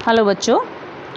Hello बच्चों,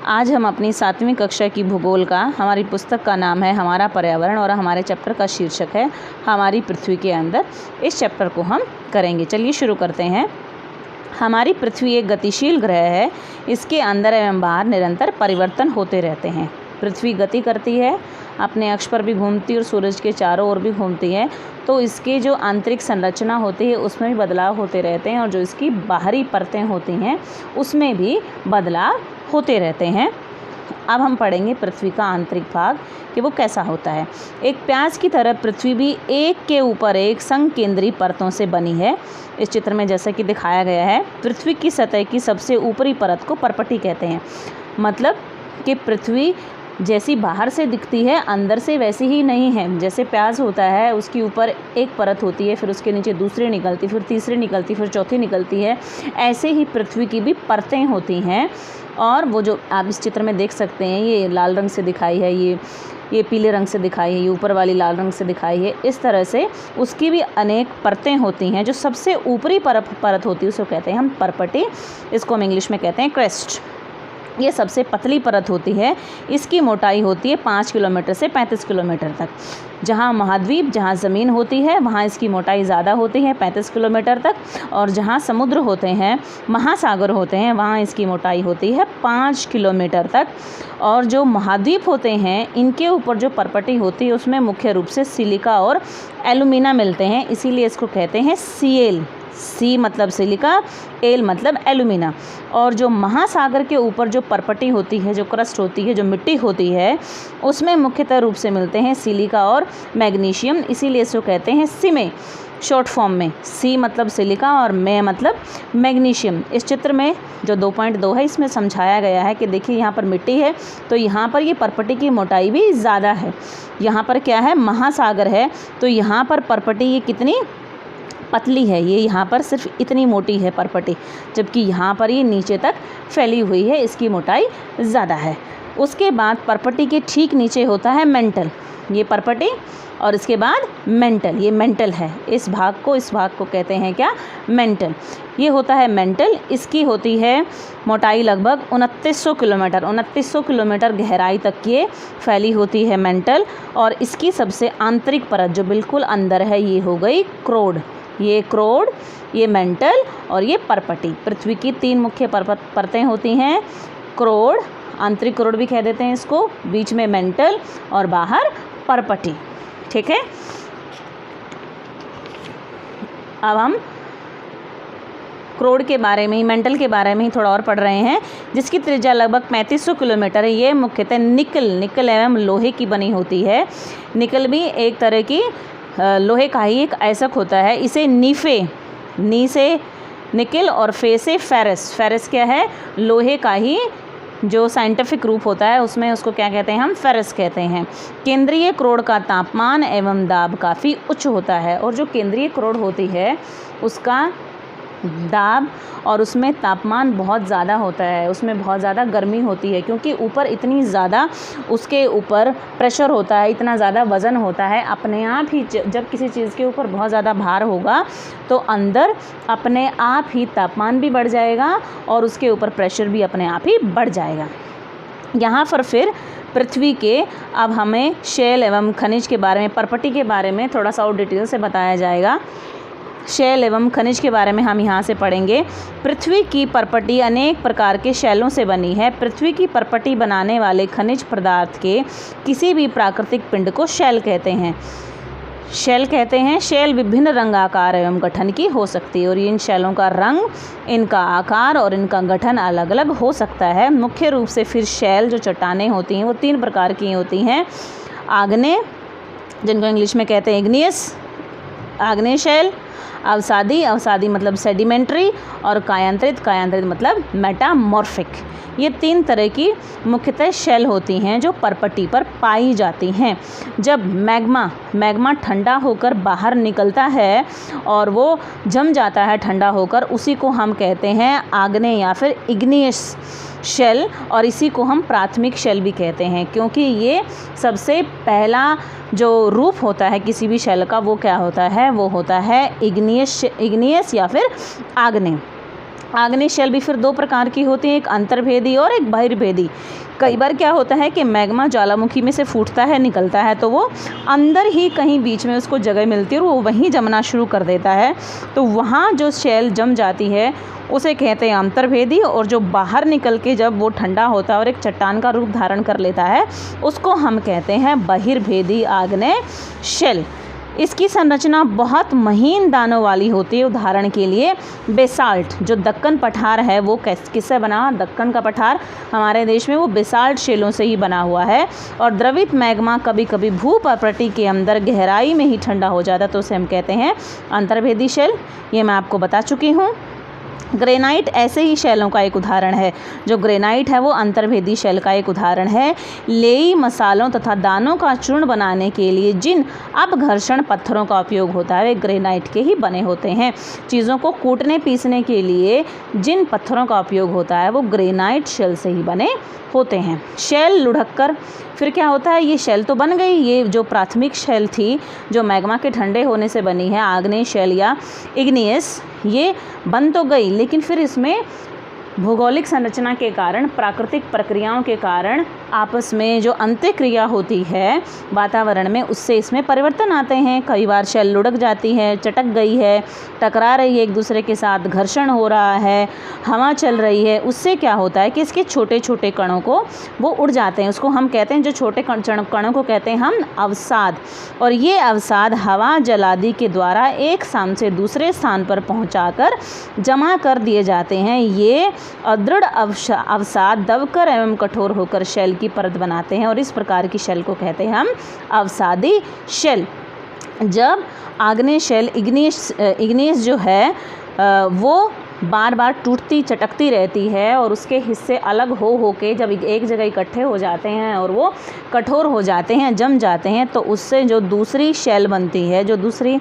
आज हम अपनी 7वीं कक्षा की भूगोल का हमारी पुस्तक का नाम है हमारा पर्यावरण और हमारे चैप्टर का शीर्षक है हमारी पृथ्वी के अंदर। इस चैप्टर को हम करेंगे। चलिए शुरू करते हैं। हमारी पृथ्वी एक गतिशील ग्रह है। इसके अंदर एवं बाहर निरंतर परिवर्तन होते रहते हैं। पृथ्वी गति करती है, अपने अक्ष पर भी घूमती और सूरज के चारों ओर भी घूमती है। तो इसकी जो आंतरिक संरचना होती है उसमें भी बदलाव होते रहते हैं और जो इसकी बाहरी परतें होती हैं उसमें भी बदलाव होते रहते हैं। अब हम पढ़ेंगे पृथ्वी का आंतरिक भाग कि वो कैसा होता है। एक प्याज की तरह पृथ्वी भी एक के ऊपर एक संकेंद्री परतों से बनी है। इस चित्र में जैसा कि दिखाया गया है, पृथ्वी की सतह की सबसे ऊपरी परत को पर्पटी कहते हैं। मतलब कि पृथ्वी जैसी बाहर से दिखती है अंदर से वैसी ही नहीं है। जैसे प्याज होता है, उसके ऊपर एक परत होती है, फिर उसके नीचे दूसरी निकलती, फिर तीसरी निकलती, फिर चौथी निकलती है। ऐसे ही पृथ्वी की भी परतें होती हैं। और वो जो आप इस चित्र में देख सकते हैं, ये लाल रंग से दिखाई है, ये पीले रंग से दिखाई है, ये ऊपर वाली लाल रंग से दिखाई है। इस तरह से उसकी भी अनेक परतें होती हैं। जो सबसे ऊपरी परत होती है उसको कहते हैं हम पर्पटी। इसको हम इंग्लिश में कहते हैं क्रेस्ट। ये सबसे पतली परत होती है। इसकी मोटाई होती है 5 किलोमीटर से 35 किलोमीटर तक। जहाँ महाद्वीप, जहाँ ज़मीन होती है, वहाँ इसकी मोटाई ज़्यादा होती है 35 किलोमीटर तक। और जहाँ समुद्र होते हैं, महासागर होते हैं, वहाँ इसकी मोटाई होती है 5 किलोमीटर तक। और जो महाद्वीप होते हैं, इनके ऊपर जो पर्पटी होती है उसमें मुख्य रूप से सिलिका और एल्यूमिना मिलते हैं। इसीलिए इसको कहते हैं सीएल। सी मतलब सिलिका, एल मतलब एल्यूमिना। और जो महासागर के ऊपर जो पर्पटी होती है, जो क्रस्ट होती है, जो मिट्टी होती है, उसमें मुख्यतः रूप से मिलते हैं सिलिका और मैग्नीशियम। इसीलिए इसको कहते हैं सीमे, शॉर्ट फॉर्म में। सी मतलब सिलिका और मे मतलब मैग्नीशियम। इस चित्र में जो 2.2 है, इसमें समझाया गया है कि देखिए यहाँ पर मिट्टी है तो यहाँ पर ये पर्पटी की मोटाई भी ज़्यादा है। यहाँ पर क्या है, महासागर है, तो यहाँ पर पर्पटी ये कितनी पतली है, ये यहाँ पर सिर्फ इतनी मोटी है पर्पटी, जबकि यहाँ पर ये नीचे तक फैली हुई है, इसकी मोटाई ज़्यादा है। उसके बाद पर्पटी के ठीक नीचे होता है मेंटल। ये पर्पटी और इसके बाद मेंटल, ये मेंटल है। इस भाग को कहते हैं क्या, मेंटल। ये होता है मेंटल। इसकी होती है मोटाई लगभग 2900 किलोमीटर, 2900 किलोमीटर गहराई तक ये फैली होती है मेंटल। और इसकी सबसे आंतरिक परत जो बिल्कुल अंदर है, ये हो गई क्रोड। ये क्रोड, ये मेंटल और ये पर्पटी। पृथ्वी की 3 मुख्य परतें होती हैं। क्रोड, आंतरिक क्रोड भी कह देते हैं इसको, बीच में मेंटल और बाहर पर्पटी। ठीक है। अब हम क्रोड के बारे में ही, मेंटल के बारे में ही थोड़ा और पढ़ रहे हैं, जिसकी त्रिज्या लगभग 3500 किलोमीटर है। ये मुख्यतः निकल एवं लोहे की बनी होती है। निकल भी एक तरह की लोहे का ही एक अयस्क होता है। इसे नी से निकल और फे से फेरस। फेरस क्या है, लोहे का ही जो साइंटिफिक रूप होता है उसमें उसको क्या कहते हैं, हम फेरस कहते हैं। केंद्रीय क्रोड का तापमान एवं दाब काफ़ी उच्च होता है। और जो केंद्रीय क्रोड होती है उसका दाब और उसमें तापमान बहुत ज़्यादा होता है, उसमें बहुत ज़्यादा गर्मी होती है, क्योंकि ऊपर इतनी ज़्यादा उसके ऊपर प्रेशर होता है, इतना ज़्यादा वज़न होता है। अपने आप ही जब किसी चीज़ के ऊपर बहुत ज़्यादा भार होगा तो अंदर अपने आप ही तापमान भी बढ़ जाएगा और उसके ऊपर प्रेशर भी अपने आप ही बढ़ जाएगा। यहाँ पर फिर पृथ्वी के अब हमें शैल एवं खनिज के बारे में, पर्पटी के बारे में थोड़ा सा और डिटेल से बताया जाएगा। शैल एवं खनिज के बारे में हम यहाँ से पढ़ेंगे। पृथ्वी की पर्पटी अनेक प्रकार के शैलों से बनी है। पृथ्वी की पर्पटी बनाने वाले खनिज पदार्थ के किसी भी प्राकृतिक पिंड को शैल कहते हैं। शैल विभिन्न रंग, आकार एवं गठन की हो सकती है और इन शैलों का रंग, इनका आकार और इनका गठन अलग अलग हो सकता है। मुख्य रूप से फिर शैल जो चट्टानें होती हैं वो 3 प्रकार की होती हैं। आग्नेय, जिनको इंग्लिश में कहते हैं इग्नियस, आग्नेय शैल। अवसादी मतलब सेडिमेंट्री। और कायांतरित मतलब मेटामॉर्फिक। ये 3 तरह की मुख्यतः शैल होती हैं जो पर्पटी पर पाई जाती हैं। जब मैग्मा ठंडा होकर बाहर निकलता है और वो जम जाता है ठंडा होकर, उसी को हम कहते हैं आग्नेय या फिर इग्नियस शेल। और इसी को हम प्राथमिक शेल भी कहते हैं, क्योंकि ये सबसे पहला जो रूप होता है किसी भी शेल का वो क्या होता है, वो होता है इग्नियस या फिर आग्नेय। आग्नेय शेल भी फिर दो प्रकार की होती है, एक अंतर्भेदी और एक बहिर्भेदी। कई बार क्या होता है कि मैग्मा ज्वालामुखी में से फूटता है, निकलता है, तो वो अंदर ही कहीं बीच में उसको जगह मिलती है और वो वहीं जमना शुरू कर देता है, तो वहाँ जो शेल जम जाती है उसे कहते हैं अंतर्भेदी। और जो बाहर निकल के जब वो ठंडा होता है और एक चट्टान का रूप धारण कर लेता है उसको हम कहते हैं बहिर्भेदी आग्नेय शेल। इसकी संरचना बहुत महीन दानों वाली होती है। उदाहरण के लिए बेसाल्ट, जो दक्कन पठार है वो किससे बना, दक्कन का पठार हमारे देश में वो बेसाल्ट शेलों से ही बना हुआ है। और द्रवित मैग्मा कभी कभी भूपर्पटी के अंदर गहराई में ही ठंडा हो जाता है, तो उसे हम कहते हैं अंतर्भेदी शेल। ये मैं आपको बता चुकी हूँ। ग्रेनाइट ऐसे ही शैलों का एक उदाहरण है। जो ग्रेनाइट है वो अंतर्भेदी शैल का एक उदाहरण है। लेई मसालों तथा दानों का चूर्ण बनाने के लिए जिन अपघर्षण पत्थरों का उपयोग होता है वे ग्रेनाइट के ही बने होते हैं। चीज़ों को कूटने पीसने के लिए जिन पत्थरों का उपयोग होता है वो ग्रेनाइट शैल से ही बने होते हैं। शैल लुढ़क कर फिर क्या होता है, ये शैल तो बन गई, ये जो प्राथमिक शैल थी जो मैग्मा के ठंडे होने से बनी है, आग्नेय शैल या इग्नियस, ये बन तो गई, लेकिन फिर इसमें भौगोलिक संरचना के कारण, प्राकृतिक प्रक्रियाओं के कारण आपस में जो अंतःक्रिया होती है वातावरण में, उससे इसमें परिवर्तन आते हैं। कई बार शैल लुढ़क जाती है, चटक गई है, टकरा रही है एक दूसरे के साथ, घर्षण हो रहा है, हवा चल रही है, उससे क्या होता है कि इसके छोटे छोटे कणों को वो उड़ जाते हैं। उसको हम कहते हैं, जो छोटे कणों को कहते हैं हम अवसाद। और ये अवसाद हवा जलादि के द्वारा एक स्थान से दूसरे स्थान पर पहुँचाकर जमा कर दिए जाते हैं। ये अदृढ़ अवसाद दबकर एवं कठोर होकर शैल की परत बनाते हैं और इस प्रकार की शैल को कहते हैं हम अवसादी शैल। जब आग्नेय शैल इग्नियस जो है वो बार बार टूटती चटकती रहती है और उसके हिस्से अलग हो के जब एक जगह इकट्ठे हो जाते हैं और वो कठोर हो जाते हैं, जम जाते हैं, तो उससे जो दूसरी शैल बनती है, जो दूसरी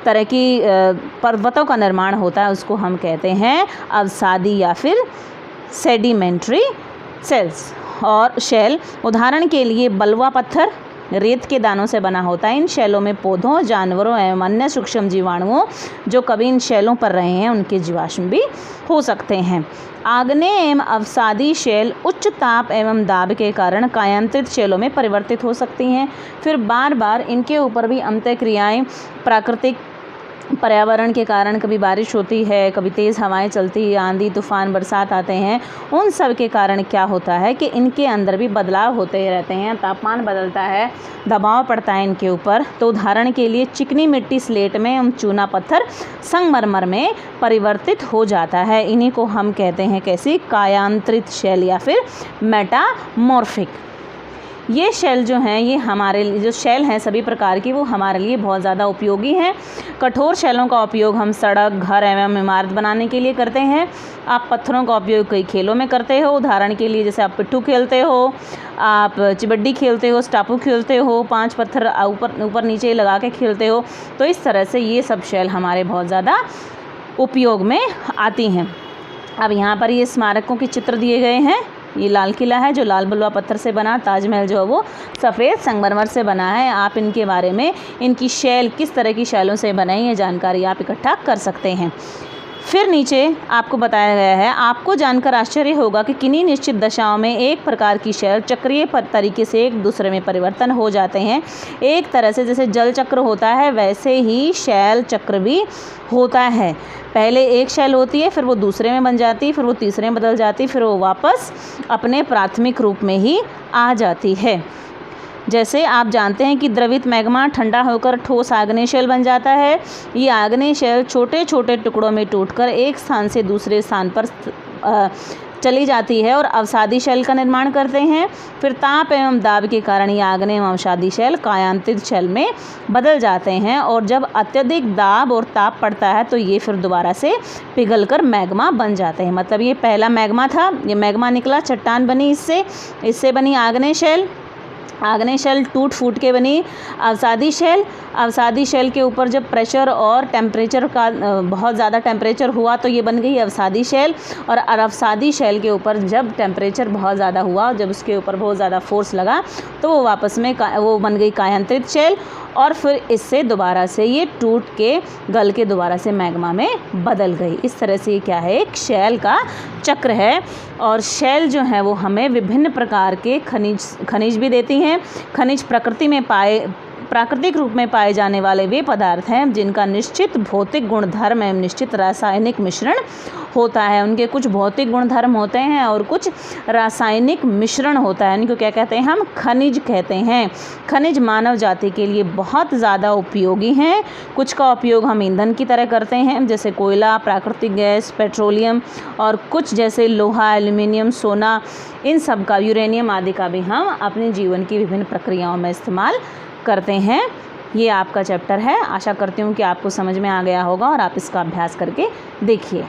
तरह की पर्वतों का निर्माण होता है, उसको हम कहते हैं अवसादी या फिर सेडिमेंट्री सेल्स। और शैल उदाहरण के लिए बलुआ पत्थर रेत के दानों से बना होता है। इन शैलों में पौधों, जानवरों एवं अन्य सूक्ष्म जीवाणुओं जो कभी इन शैलों पर रहे हैं उनके जीवाश्म भी हो सकते हैं। आग्नेय एवं अवसादी शैल उच्च ताप एवं दाब के कारण कायांतरित शैलों में परिवर्तित हो सकती हैं। फिर बार बार इनके ऊपर भी अंतःक्रियाएं, प्राकृतिक पर्यावरण के कारण, कभी बारिश होती है, कभी तेज़ हवाएं चलती है, आंधी तूफान बरसात आते हैं, उन सब के कारण क्या होता है कि इनके अंदर भी बदलाव होते रहते हैं। तापमान बदलता है, दबाव पड़ता है इनके ऊपर। तो उदाहरण के लिए चिकनी मिट्टी स्लेट में एवं चूना पत्थर संगमरमर में परिवर्तित हो जाता है। इन्हीं को हम कहते हैं कैसी, कायांतरित शैल या फिर मेटामॉर्फिक। ये शैल जो हैं, ये हमारे लिए जो शैल हैं सभी प्रकार की, वो हमारे लिए बहुत ज़्यादा उपयोगी हैं। कठोर शैलों का उपयोग हम सड़क, घर एवं इमारत बनाने के लिए करते हैं। आप पत्थरों का उपयोग कई खेलों में करते हो। उदाहरण के लिए जैसे आप पिट्ठू खेलते हो, आप चिबड्डी खेलते हो, स्टापू खेलते हो, 5 पत्थर ऊपर नीचे लगा के खेलते हो। तो इस तरह से ये सब शैल हमारे बहुत ज़्यादा उपयोग में आती हैं। अब यहाँ पर ये स्मारकों के चित्र दिए गए हैं। ये लाल किला है जो लाल बलुआ पत्थर से बना, ताजमहल जो है वो सफ़ेद संगमरमर से बना है। आप इनके बारे में, इनकी शैल किस तरह की शैलों से बनाई, ये जानकारी आप इकट्ठा कर सकते हैं। फिर नीचे आपको बताया गया है, आपको जानकर आश्चर्य होगा कि किन्हीं निश्चित दशाओं में एक प्रकार की शैल चक्रीय तरीके से एक दूसरे में परिवर्तन हो जाते हैं। एक तरह से जैसे जल चक्र होता है वैसे ही शैल चक्र भी होता है। पहले एक शैल होती है, फिर वो दूसरे में बन जाती है, फिर वो तीसरे में बदल जाती है, फिर वो वापस अपने प्राथमिक रूप में ही आ जाती है। जैसे आप जानते हैं कि द्रवित मैग्मा ठंडा होकर ठोस आग्नेय शैल बन जाता है। ये आग्नेय शैल छोटे छोटे टुकड़ों में टूटकर एक स्थान से दूसरे स्थान पर चली जाती है और अवसादी शैल का निर्माण करते हैं। फिर ताप एवं दाब के कारण ये आग्नेय एवं अवसादी शैल कायांतित शैल में बदल जाते हैं और जब अत्यधिक दाब और ताप पड़ता है तो ये फिर दोबारा से पिघलकर मैग्मा बन जाते हैं। मतलब ये पहला मैग्मा था, ये मैग्मा निकला, चट्टान बनी, इससे बनी आग्नेय शैल। आग्नेय शेल टूट फूट के बनी। अवसादी शेल के ऊपर जब प्रेशर और टेम्परेचर का बहुत ज़्यादा टेम्परेचर हुआ तो ये बन गई अवसादी शेल। और अवसादी शेल के ऊपर जब टेम्परेचर बहुत ज़्यादा हुआ, जब उसके ऊपर बहुत ज़्यादा फोर्स लगा तो वो वापस में वो बन गई कायांतरित शेल। और फिर इससे दोबारा से ये टूट के गल के दोबारा से मैग्मा में बदल गई। इस तरह से ये क्या है, एक शेल का चक्र है। और शेल जो है वो हमें विभिन्न प्रकार के खनिज भी देती हैं। खनिज प्राकृतिक रूप में पाए जाने वाले वे पदार्थ हैं जिनका निश्चित भौतिक गुणधर्म एवं निश्चित रासायनिक मिश्रण होता है। उनके कुछ भौतिक गुणधर्म होते हैं और कुछ रासायनिक मिश्रण होता है। इनको क्या कहते हैं, हम खनिज कहते हैं। खनिज मानव जाति के लिए बहुत ज़्यादा उपयोगी हैं। कुछ का उपयोग हम ईंधन की तरह करते हैं, जैसे कोयला, प्राकृतिक गैस, पेट्रोलियम, और कुछ जैसे लोहा, एल्युमिनियम, सोना, इन सब का, यूरेनियम आदि का भी हम अपने जीवन की विभिन्न प्रक्रियाओं में इस्तेमाल करते हैं। ये आपका चैप्टर है। आशा करती हूँ कि आपको समझ में आ गया होगा और आप इसका अभ्यास करके देखिए।